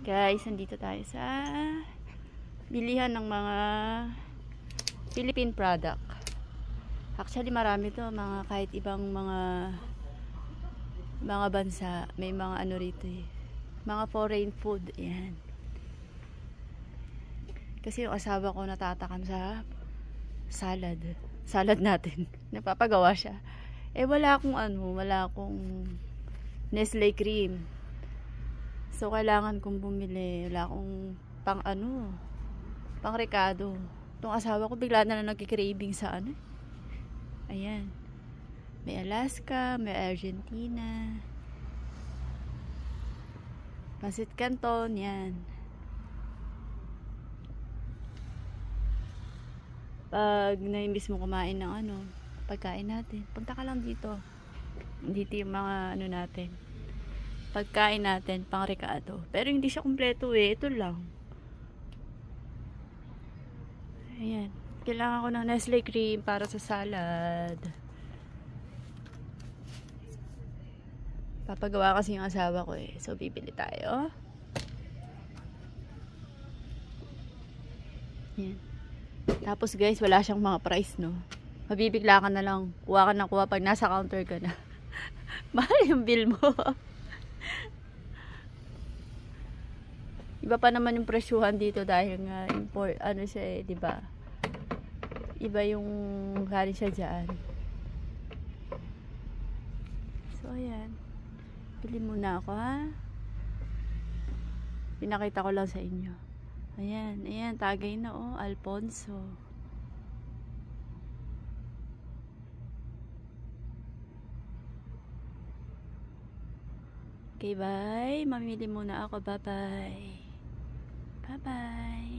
Guys, nandito tayo sa bilihan ng mga Philippine product. Actually, marami to, mga kahit ibang mga bansa, may mga ano rito eh. Mga foreign food, yan. Kasi yung asawa ko natatakam sa salad. Salad natin. Napapagawa siya. Eh wala akong Nestle cream. So kailangan kong bumili. Wala akong pang Ricardo. Itong asawa ko bigla na lang nagki-craving sa ano. Ayan. May Alaska, may Argentina. Pancit Canton, yan. Pag naimbis mo kumain ng pagkain natin, punta ka lang dito. Dito yung mga natin. Pagkain natin, pang Ricardo. Pero hindi siya kumpleto eh. Ito lang. Ayan. Kailangan ko ng Nestle cream para sa salad. Papagawa kasi yung asawa ko eh. So, bibili tayo. Ayan. Tapos guys, wala siyang mga price, no? Mabibigla ka na lang. Kuha ka na kuha pag nasa counter ka na. Mahal yung bill mo. Iba pa naman yung presyuhan dito dahil nga import, siya eh, diba? Iba yung galing siya dyan. So, ayan. Bili muna ako, ha? Pinakita ko lang sa inyo. Ayan, ayan, tagay na oh, Alfonso. Okay, bye. Mamili muna ako. Bye-bye. Bye-bye.